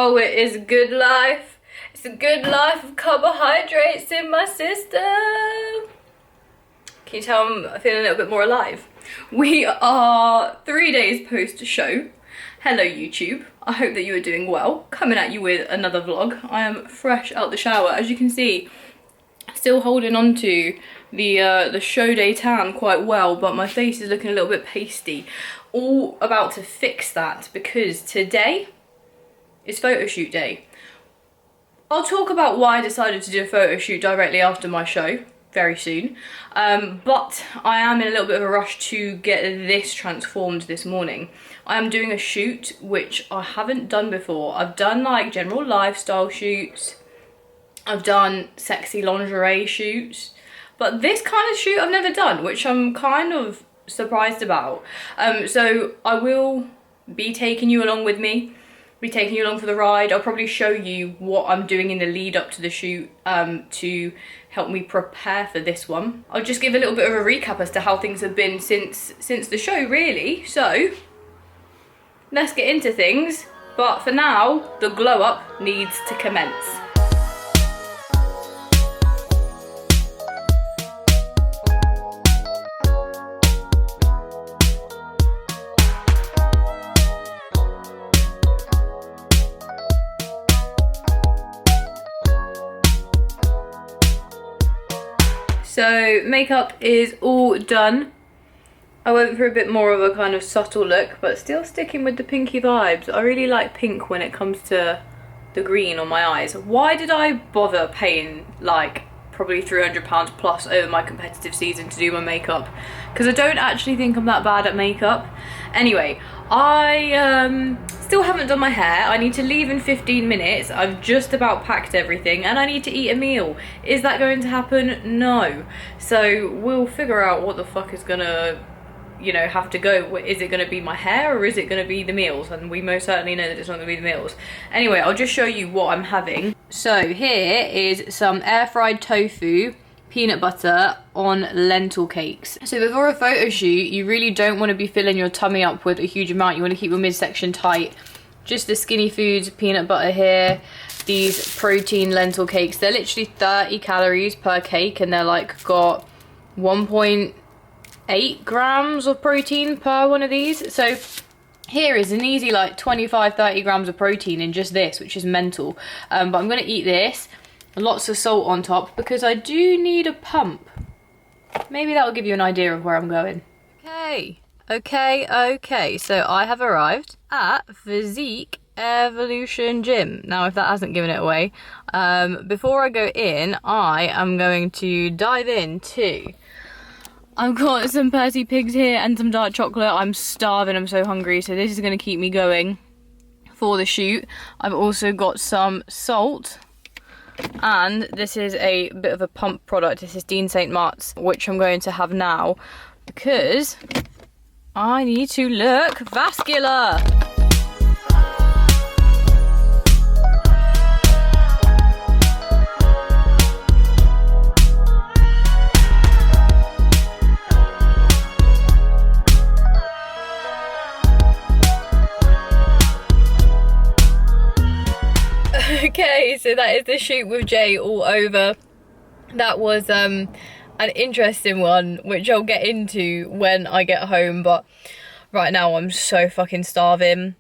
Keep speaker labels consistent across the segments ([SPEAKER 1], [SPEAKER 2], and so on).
[SPEAKER 1] Oh, it is a good life. It's a good life of carbohydrates in my system. Can you tell I'm feeling a little bit more alive? We are 3 days post show. Hello YouTube, I hope that you are doing well. Coming at you with another vlog. I am fresh out the shower. As you can see, still holding on to the show day tan quite well, but my face is looking a little bit pasty. All about to fix that because today is photo shoot day. I'll talk about why I decided to do a photo shoot directly after my show very soon, but I am in a little bit of a rush to get this transformed this morning. I am doing a shoot which I haven't done before. I've done like general lifestyle shoots, I've done sexy lingerie shoots, but this kind of shoot I've never done, which I'm kind of surprised about. So I will be taking you along with me, be taking you along for the ride. I'll probably show you what I'm doing in the lead up to the shoot to help me prepare for this one. I'll just give a little bit of a recap as to how things have been since the show really. So let's get into things, but for now the glow up needs to commence. So makeup is all done. I went for a bit more of a kind of subtle look, but still sticking with the pinky vibes. I really like pink when it comes to the green on my eyes. Why did I bother paying like probably £300 plus over my competitive season to do my makeup? Because I don't actually think I'm that bad at makeup. Anyway, I still haven't done my hair. I need to leave in 15 minutes. I've just about packed everything and I need to eat a meal. Is that going to happen? No. So we'll figure out what the fuck is gonna, you know, have to go. Is it gonna be my hair or is it gonna be the meals? And we most certainly know that it's not gonna be the meals. Anyway, I'll just show you what I'm having. So here is some air fried tofu, peanut butter on lentil cakes. So before a photo shoot, you really don't want to be filling your tummy up with a huge amount. You want to keep your midsection tight. Just the skinny foods, peanut butter here, these protein lentil cakes. They're literally 30 calories per cake and they're like got 1.8 grams of protein per one of these. So here is an easy like 25-30 grams of protein in just this, which is mental. But I'm going to eat this. Lots of salt on top because I do need a pump. Maybe that will give you an idea of where I'm going. Okay. So I have arrived at Physique Evolution Gym. Now, if that hasn't given it away, before I go in, I am going to dive into. I've got some Percy Pigs here and some dark chocolate. I'm starving. I'm so hungry. So this is going to keep me going for the shoot. I've also got some salt. And this is a bit of a pump product. This is Dean St. Mart's, which I'm going to have now because I need to look vascular. Okay, so that is the shoot with Jay all over. That was an interesting one, which I'll get into when I get home, but right now I'm so fucking starving.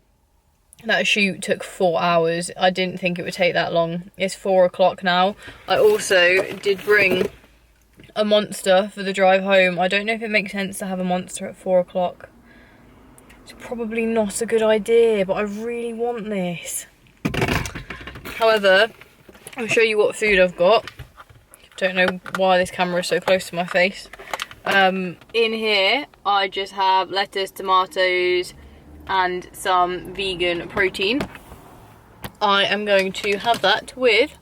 [SPEAKER 1] That shoot took 4 hours. I didn't think it would take that long. It's 4 o'clock now. I also did bring a Monster for the drive home. I don't know if it makes sense to have a Monster at 4 o'clock. It's probably not a good idea, but I really want this. However, I'll show you what food I've got. Don't know why this camera is so close to my face. In here, I just have lettuce, tomatoes, and some vegan protein. I am going to have that with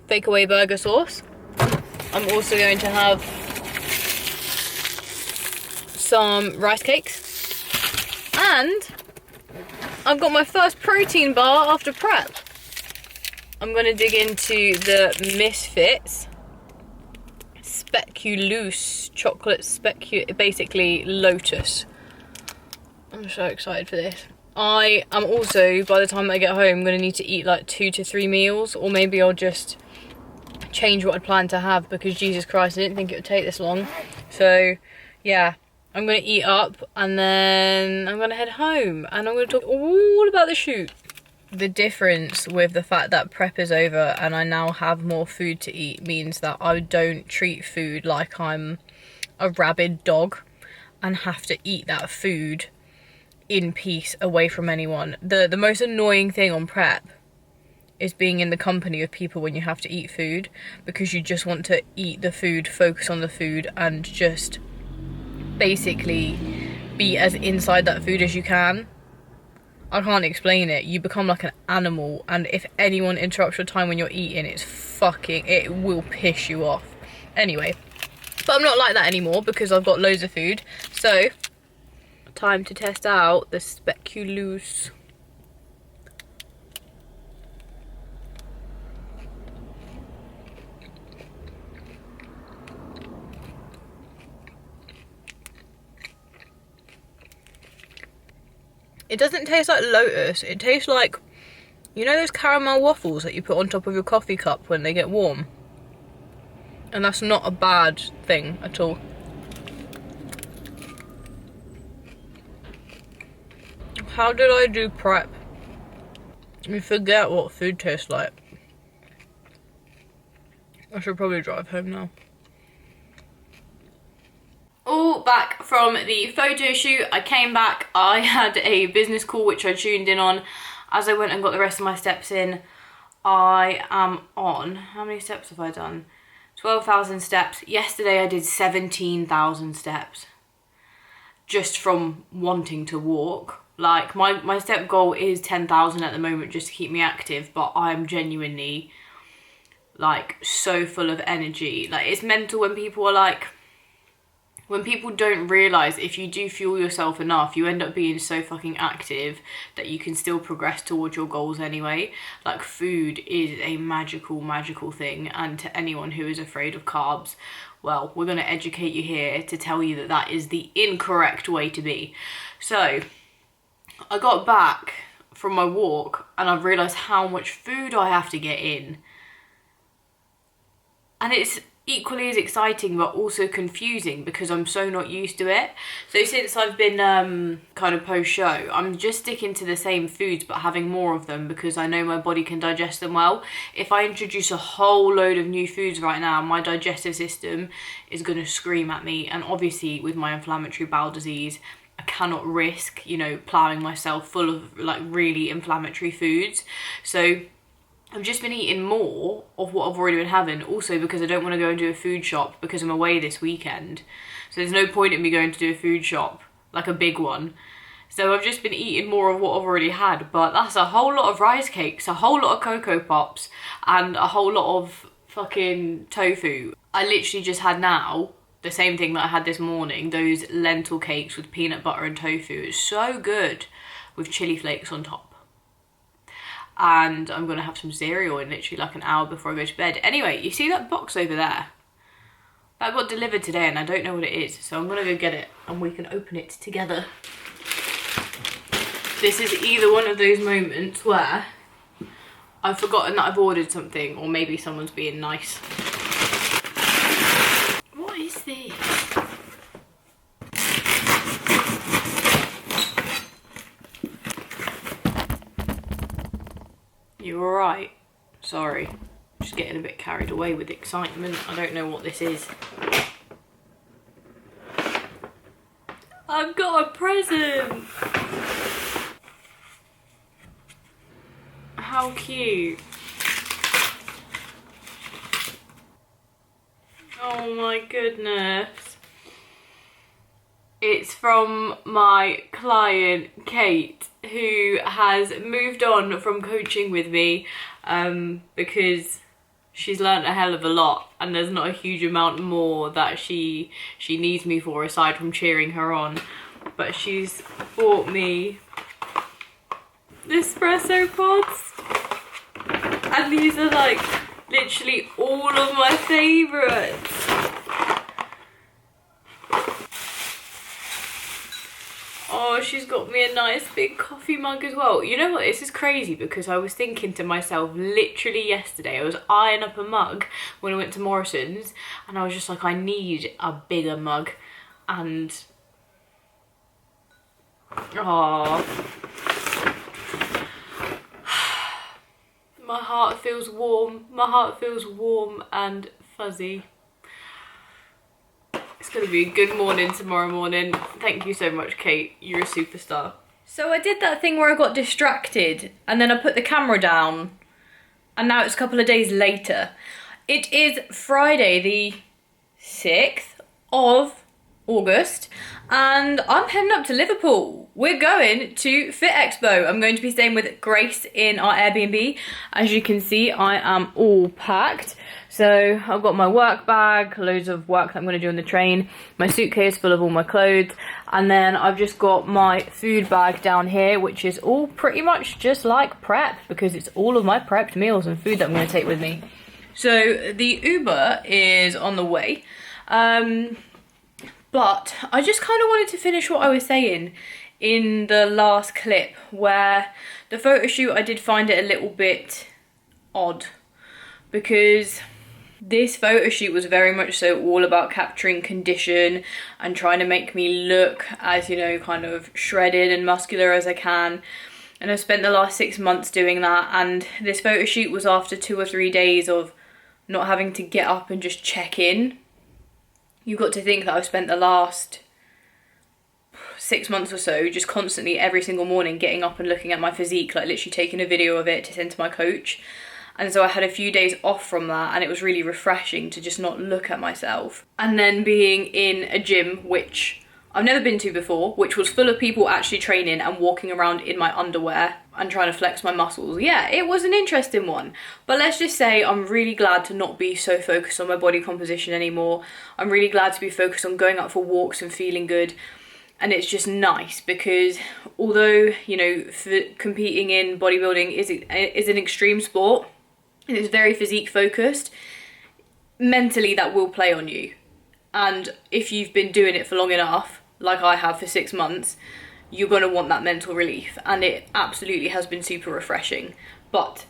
[SPEAKER 1] fake away burger sauce. I'm also going to have some rice cakes. And I've got my first protein bar after prep. I'm going to dig into the Misfits Speculoos chocolate basically Lotus. I'm so excited for this. I am also, by the time I get home, going to need to eat like 2 to 3 meals, or maybe I'll just change what I'd planned to have, because Jesus Christ, I didn't think it would take this long. So yeah, I'm going to eat up and then I'm going to head home and I'm going to talk all about the shoot. The difference with the fact that prep is over and I now have more food to eat means that I don't treat food like I'm a rabid dog and have to eat that food in peace away from anyone. The most annoying thing on prep is being in the company of people when you have to eat food, because you just want to eat the food, focus on the food, and just basically be as inside that food as you can. I can't explain it. You become like an animal, and if anyone interrupts your time when you're eating, it will piss you off. Anyway, but I'm not like that anymore because I've got loads of food. So, time to test out the speculoos. It doesn't taste like Lotus, it tastes like, you know those caramel waffles that you put on top of your coffee cup when they get warm? And that's not a bad thing at all. How did I do prep? You forget what food tastes like. I should probably drive home now. All back from the photo shoot. I came back, I had a business call which I tuned in on. As I went and got the rest of my steps in, I am on, how many steps have I done? 12,000 steps. Yesterday I did 17,000 steps just from wanting to walk. Like my step goal is 10,000 at the moment just to keep me active, but I'm genuinely like so full of energy. Like, it's mental when people are like, when people don't realise if you do fuel yourself enough, you end up being so fucking active that you can still progress towards your goals anyway. Like, food is a magical, magical thing, and to anyone who is afraid of carbs, well, we're going to educate you here to tell you that that is the incorrect way to be. So, I got back from my walk and I've realised how much food I have to get in. And it's equally as exciting but also confusing because I'm so not used to it. So since I've been kind of post-show, I'm just sticking to the same foods but having more of them because I know my body can digest them well. If I introduce a whole load of new foods right now, my digestive system is going to scream at me, and obviously with my inflammatory bowel disease, I cannot risk, you know, ploughing myself full of like really inflammatory foods. So I've just been eating more of what I've already been having, also because I don't want to go and do a food shop because I'm away this weekend. So there's no point in me going to do a food shop, like a big one. So I've just been eating more of what I've already had, but that's a whole lot of rice cakes, a whole lot of Cocoa Pops, and a whole lot of fucking tofu. I literally just had now the same thing that I had this morning, those lentil cakes with peanut butter and tofu. It's so good with chili flakes on top. And I'm going to have some cereal in literally like an hour before I go to bed. Anyway, you see that box over there? That got delivered today and I don't know what it is. So I'm going to go get it and we can open it together. This is either one of those moments where I've forgotten that I've ordered something, or maybe someone's being nice. What is this? You alright? Sorry, just getting a bit carried away with excitement. I don't know what this is. I've got a present! How cute. Oh my goodness. It's from my client, Kate, who has moved on from coaching with me because she's learnt a hell of a lot and there's not a huge amount more that she needs me for aside from cheering her on. But she's bought me espresso pods, and these are like literally all of my favourites. Oh, she's got me a nice big coffee mug as well. You know what, this is crazy because I was thinking to myself literally yesterday, I was eyeing up a mug when I went to Morrison's and I was just like, I need a bigger mug. And oh, my heart feels warm. My heart feels warm and fuzzy. It's gonna be a good morning tomorrow morning. Thank you so much, Kate. You're a superstar. So I did that thing where I got distracted and then I put the camera down and now it's a couple of days later. It is Friday the 6th of August and I'm heading up to Liverpool. We're going to FitXpo. I'm going to be staying with Grace in our Airbnb. As you can see, I am all packed. So I've got my work bag, loads of work that I'm going to do on the train, my suitcase full of all my clothes, and then I've just got my food bag down here, which is all pretty much just like prep because it's all of my prepped meals and food that I'm going to take with me. So the Uber is on the way. But I just kind of wanted to finish what I was saying in the last clip where the photo shoot, I did find it a little bit odd because this photo shoot was very much so all about capturing condition and trying to make me look as, you know, kind of shredded and muscular as I can. And I spent the last 6 months doing that, and this photo shoot was after 2 or 3 days of not having to get up and just check in. You've got to think that I've spent the last 6 months or so just constantly every single morning getting up and looking at my physique, like literally taking a video of it to send to my coach. And so I had a few days off from that and it was really refreshing to just not look at myself. And then being in a gym, which I've never been to before, which was full of people actually training and walking around in my underwear and trying to flex my muscles. Yeah, it was an interesting one. But let's just say I'm really glad to not be so focused on my body composition anymore. I'm really glad to be focused on going out for walks and feeling good. And it's just nice because although, you know, competing in bodybuilding is an extreme sport, and it's very physique focused, mentally that will play on you. And if you've been doing it for long enough, like I have for 6 months, you're gonna want that mental relief, and it absolutely has been super refreshing. But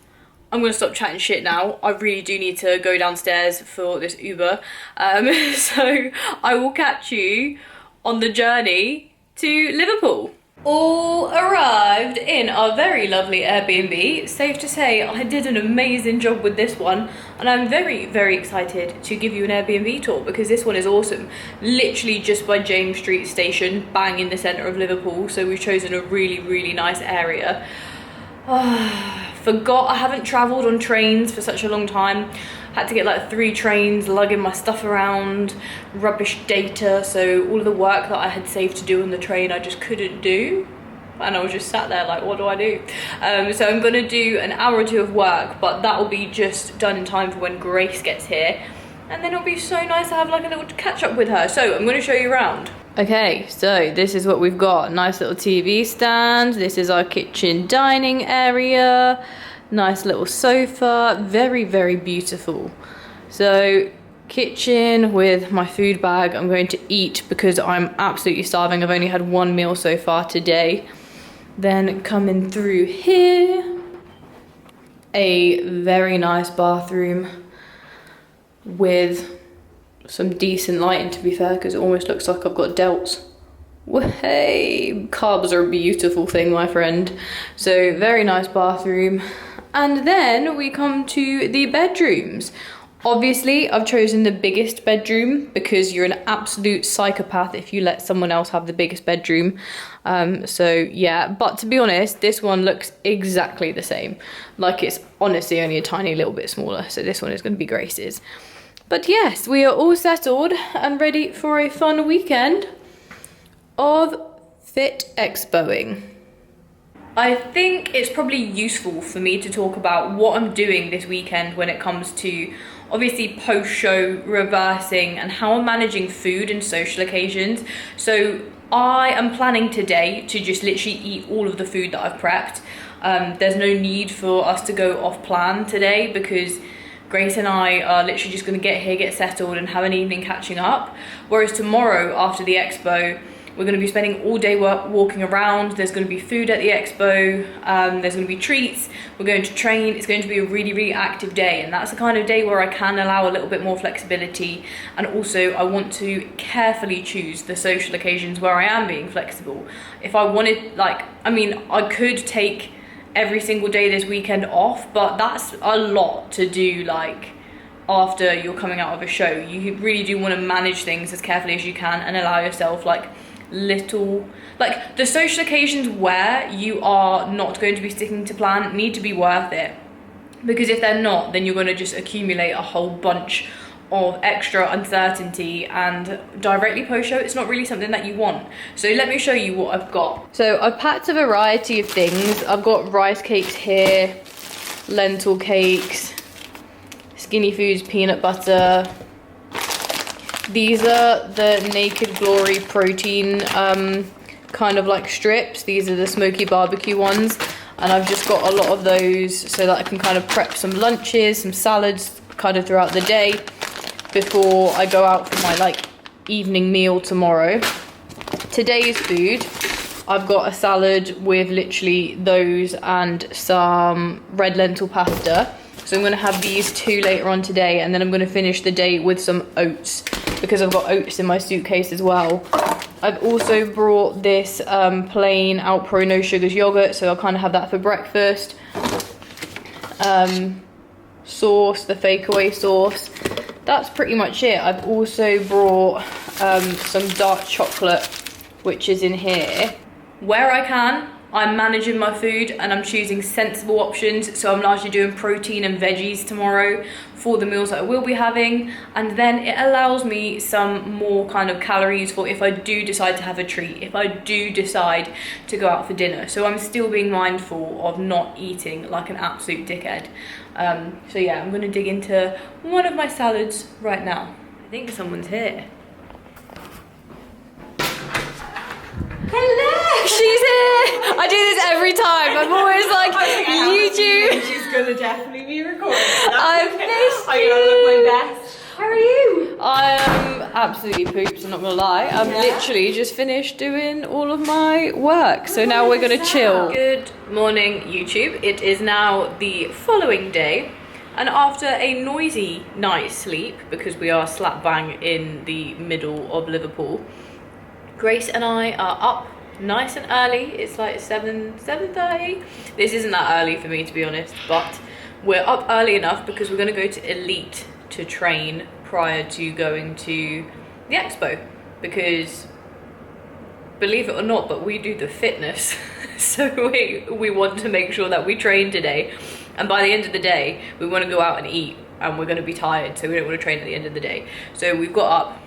[SPEAKER 1] I'm gonna stop chatting shit now. I really do need to go downstairs for this Uber. So I will catch you on the journey to Liverpool. All arrived in our very lovely Airbnb. Safe to say I did an amazing job with this one, and I'm very, very excited to give you an Airbnb tour because this one is awesome. Literally just by James Street Station, bang in the centre of Liverpool, so we've chosen a really, really nice area. Forgot I haven't travelled on trains for such a long time. Had to get like 3 trains, lugging my stuff around, rubbish data, so all of the work that I had saved to do on the train I just couldn't do. And I was just sat there like, what do I do? So I'm gonna do an hour or 2 of work, but that will be just done in time for when Grace gets here. And then it'll be so nice to have like a little catch up with her. So I'm gonna show you around. Okay, so this is what we've got. Nice little TV stand. This is our kitchen dining area. Nice little sofa, very, very beautiful. So kitchen with my food bag. I'm going to eat because I'm absolutely starving. I've only had 1 meal so far today. Then coming through here, a very nice bathroom with some decent lighting, to be fair, because it almost looks like I've got delts. Hey, carbs are a beautiful thing, my friend. So very nice bathroom. And then we come to the bedrooms. Obviously, I've chosen the biggest bedroom because you're an absolute psychopath if you let someone else have the biggest bedroom. So yeah, but to be honest, this one looks exactly the same. Like it's honestly only a tiny little bit smaller. So this one is going to be Grace's. But yes, we are all settled and ready for a fun weekend of FitXpoing. I think it's probably useful for me to talk about what I'm doing this weekend when it comes to obviously post-show reversing and how I'm managing food and social occasions. So I am planning today to just literally eat all of the food that I've prepped. There's no need for us to go off plan today because Grace and I are literally just going to get here, get settled and have an evening catching up. Whereas tomorrow after the expo, We're going to be spending all day walking around. There's going to be food at the expo. There's going to be treats. We're going to train. It's going to be a really, really active day. And that's the kind of day where I can allow a little bit more flexibility. And also I want to carefully choose the social occasions where I am being flexible. If I wanted, like, I mean, I could take every single day this weekend off, but that's a lot to do, like, after you're coming out of a show. You really do want to manage things as carefully as you can and allow yourself, like, little, like, the social occasions where you are not going to be sticking to plan need to be worth it, because if they're not, then you're going to just accumulate a whole bunch of extra uncertainty, and directly post-show, it's not really something that you want. So let me show you what I've got. So I've packed a variety of things. I've got rice cakes here, lentil cakes, Skinny Foods peanut butter. These are the Naked Glory protein kind of like strips. These are the smoky barbecue ones, and I've just got a lot of those so that I can kind of prep some lunches, some salads kind of throughout the day before I go out for my, like, evening meal tomorrow. Today's food, I've got a salad with literally those and some red lentil pasta. So I'm going to have these two later on today, and then I'm going to finish the day with some oats, because I've got oats in my suitcase as well. I've also brought this plain Alpro no sugars yogurt, so I'll kind of have that for breakfast. Sauce, the fake away sauce. That's pretty much it. I've also brought some dark chocolate, which is in here. Where I can, I'm managing my food and I'm choosing sensible options. So I'm largely doing protein and veggies tomorrow for the meals that I will be having. And then it allows me some more kind of calories for if I do decide to have a treat, if I do decide to go out for dinner. So I'm still being mindful of not eating like an absolute dickhead. So yeah, I'm gonna dig into one of my salads right now. I think someone's here. Hello! She's here! I do this every time. I'm always like, YouTube.
[SPEAKER 2] She's gonna definitely be recording.
[SPEAKER 1] I've missed you.
[SPEAKER 2] I'm gonna look my best. How are you?
[SPEAKER 1] I am absolutely pooped, I'm not gonna lie. I'm literally just finished doing all of my work. So now we're gonna chill. Good morning, YouTube. It is now the following day. And after a noisy night's sleep, because we are slap bang in the middle of Liverpool, Grace and I are up nice and early. It's like 7:30. This isn't that early for me, to be honest, but we're up early enough because we're going to go to Elite to train prior to going to the expo, because believe it or not, but we do the fitness. So we want to make sure that we train today, and by the end of the day we want to go out and eat, and we're going to be tired, so we don't want to train at the end of the day. So we've got up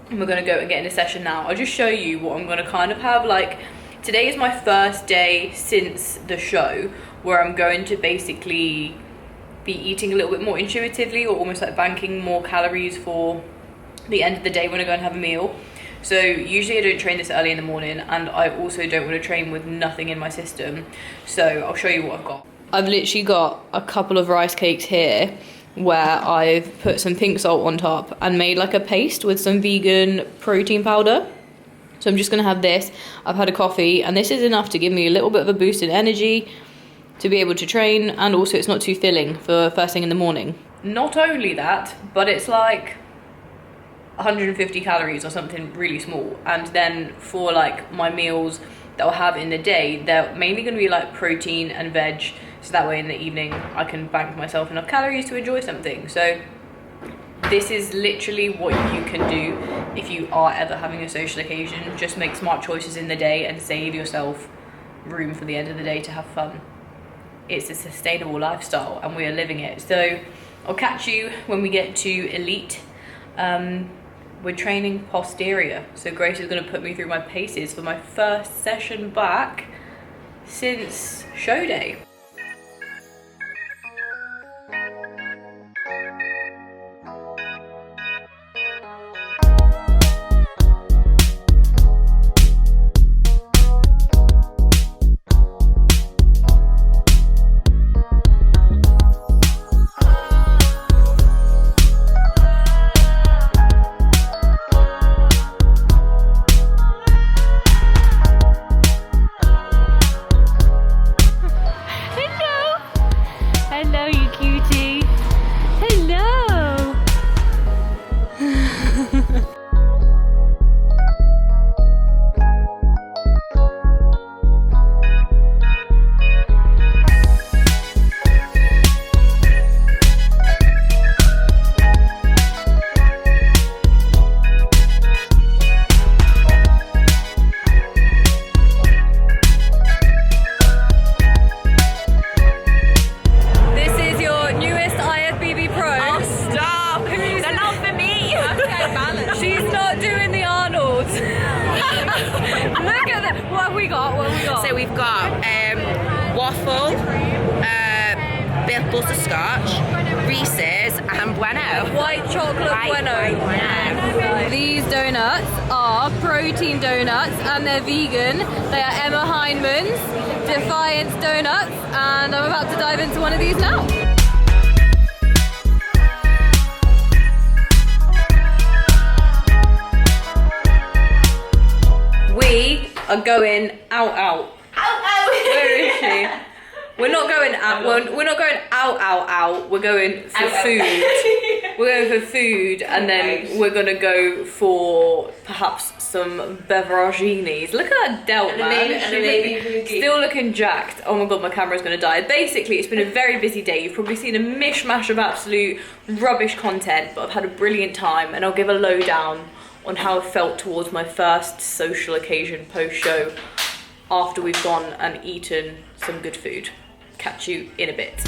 [SPEAKER 1] and we're going to go and get in a session now. I'll just show you what I'm going to kind of have. Like, today is my first day since the show where I'm going to basically be eating a little bit more intuitively, or almost like banking more calories for the end of the day when I go and have a meal. So usually I don't train this early in the morning, and I also don't want to train with nothing in my system. So I'll show you what I've got. I've literally got a couple of rice cakes here where I've put some pink salt on top and made like a paste with some vegan protein powder. So I'm just gonna have this. I've had a coffee, and this is enough to give me a little bit of a boost in energy to be able to train, and also it's not too filling for first thing in the morning. Not only that, but it's like 150 calories or something really small. And then for like my meals that I'll have in the day, they're mainly gonna be like protein and veg, so that way in the evening I can bank myself enough calories to enjoy something. So this is literally what you can do if you are ever having a social occasion. Just make smart choices in the day and save yourself room for the end of the day to have fun. It's a sustainable lifestyle and we are living it. So I'll catch you when we get to Elite. We're training posterior, so Grace is going to put me through my paces for my first session back since show day. Hello, you cutie. Hello.
[SPEAKER 2] So we've got waffle, butterscotch, Reese's and Bueno.
[SPEAKER 1] White chocolate Bueno.
[SPEAKER 2] White Bueno.
[SPEAKER 1] These donuts are protein donuts and they're vegan. They are Emma Heineman's Defiance Donuts, and I'm about to dive into one of these now. We are going out. Where is she? We're not going out. We're not going out. We're going for food. We're going for food, and then we're gonna go for perhaps some beveraginis. Look at that delt, man. Still looking jacked. Oh my god, my camera's gonna die. Basically, it's been a very busy day. You've probably seen a mishmash of absolute rubbish content, but I've had a brilliant time, and I'll give a lowdown on how I felt towards my first social occasion post-show after we've gone and eaten some good food. Catch you in a bit.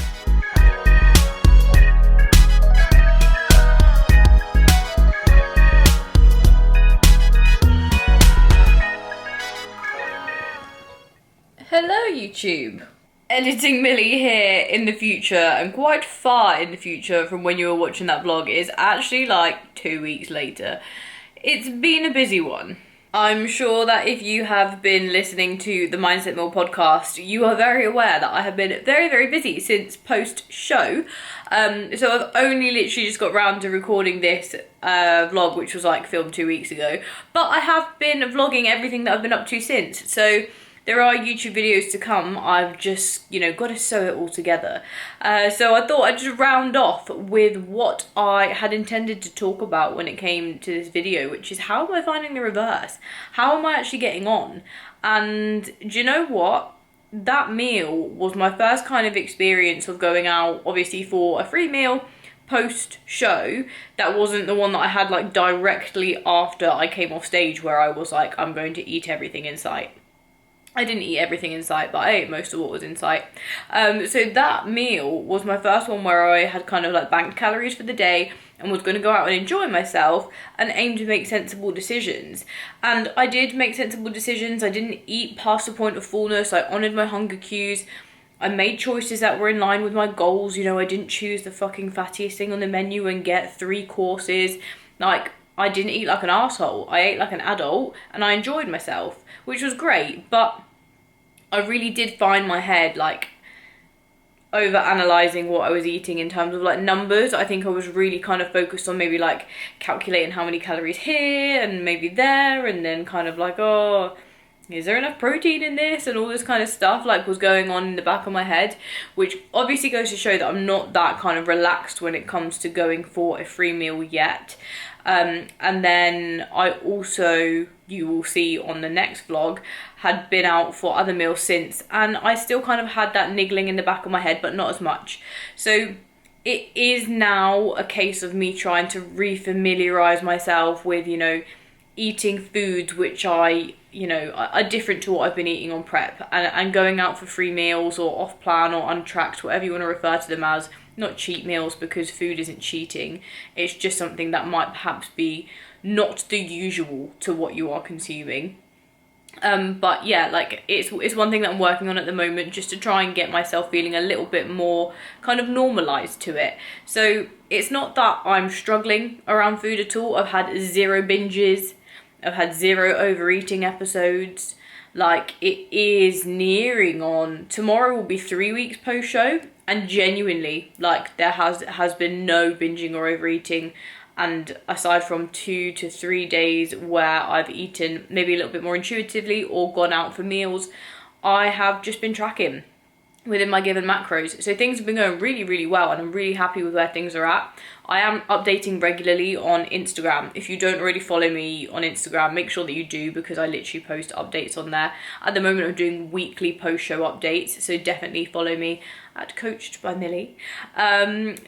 [SPEAKER 1] Hello, YouTube. Editing Millie here in the future, and quite far in the future from when you were watching that vlog. Is actually like 2 weeks later. It's been a busy one. I'm sure that if you have been listening to the Mindset Mill podcast, you are very aware that I have been very, very busy since post-show. So I've only literally just got round to recording this vlog, which was like filmed 2 weeks ago. But I have been vlogging everything that I've been up to since. So there are YouTube videos to come. I've just, got to sew it all together. So I thought I'd just round off with what I had intended to talk about when it came to this video, which is how am I finding the reverse? How am I actually getting on? And do you know what? That meal was my first kind of experience of going out, obviously for a free meal post-show. That wasn't the one that I had like directly after I came off stage, where I was like, I'm going to eat everything in sight. I didn't eat everything in sight, but I ate most of what was in sight. So that meal was my first one where I had kind of like banked calories for the day and was going to go out and enjoy myself and aim to make sensible decisions. And I did make sensible decisions. I didn't eat past the point of fullness. I honoured my hunger cues. I made choices that were in line with my goals. I didn't choose the fucking fattiest thing on the menu and get 3 courses. Like, I didn't eat like an arsehole. I ate like an adult and I enjoyed myself, which was great. But I really did find my head like over analysing what I was eating in terms of like numbers. I think I was really kind of focused on maybe like calculating how many calories here and maybe there, and then kind of like, oh, is there enough protein in this, and all this kind of stuff like was going on in the back of my head, which obviously goes to show that I'm not that kind of relaxed when it comes to going for a free meal yet. And then I also, you will see on the next vlog, had been out for other meals since, and I still kind of had that niggling in the back of my head, but not as much. So it is now a case of me trying to refamiliarize myself with, eating foods which are different to what I've been eating on prep, and going out for free meals or off plan or untracked, whatever you want to refer to them as. Not cheat meals, because food isn't cheating. It's just something that might perhaps be not the usual to what you are consuming. But yeah, like it's one thing that I'm working on at the moment, just to try and get myself feeling a little bit more kind of normalized to it. So it's not that I'm struggling around food at all. I've had 0 binges. I've had 0 overeating episodes. Like, it is nearing on. Tomorrow will be 3 weeks post-show, and genuinely, like, there has been no binging or overeating. And aside from 2 to 3 days where I've eaten maybe a little bit more intuitively or gone out for meals, I have just been tracking. within my given macros. So things have been going really, really well, and I'm really happy with where things are at. I am updating regularly on Instagram. If you don't already follow me on Instagram, make sure that you do, because I literally post updates on there. At the moment, I'm doing weekly post-show updates, so definitely follow me at Coached by Millie.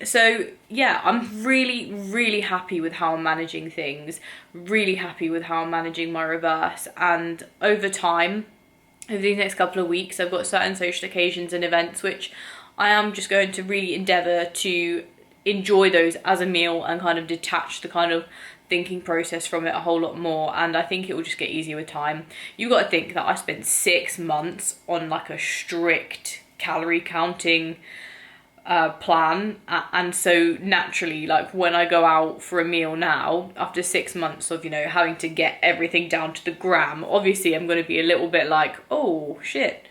[SPEAKER 1] So yeah, I'm really, really happy with how I'm managing things, really happy with how I'm managing my reverse, and over time, over these next couple of weeks, I've got certain social occasions and events which I am just going to really endeavour to enjoy those as a meal and kind of detach the kind of thinking process from it a whole lot more, and I think it will just get easier with time. You've got to think that I spent 6 months on like a strict calorie counting plan, and so naturally, like when I go out for a meal now, after 6 months of, you know, having to get everything down to the gram, obviously I'm going to be a little bit like, oh shit,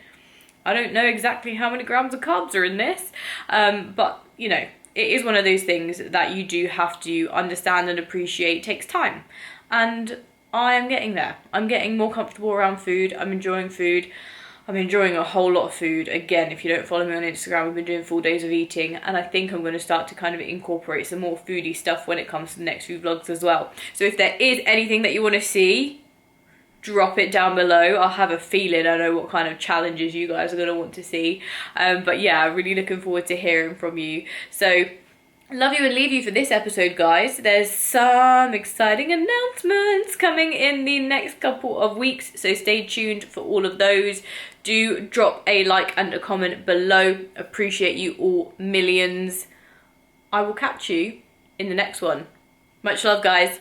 [SPEAKER 1] I don't know exactly how many grams of carbs are in this, but you know, it is one of those things that you do have to understand and appreciate. It takes time, and I am getting there. I'm getting more comfortable around food. I'm enjoying food. I'm enjoying a whole lot of food. Again, if you don't follow me on Instagram, I've been doing full days of eating, and I think I'm going to start to kind of incorporate some more foodie stuff when it comes to the next few vlogs as well. So if there is anything that you want to see, drop it down below. I'll have a feeling I know what kind of challenges you guys are going to want to see. But yeah, really looking forward to hearing from you. So love you and leave you for this episode, guys. There's some exciting announcements coming in the next couple of weeks, so stay tuned for all of those. Do drop a like and a comment below. Appreciate you all millions. I will catch you in the next one. Much love, guys.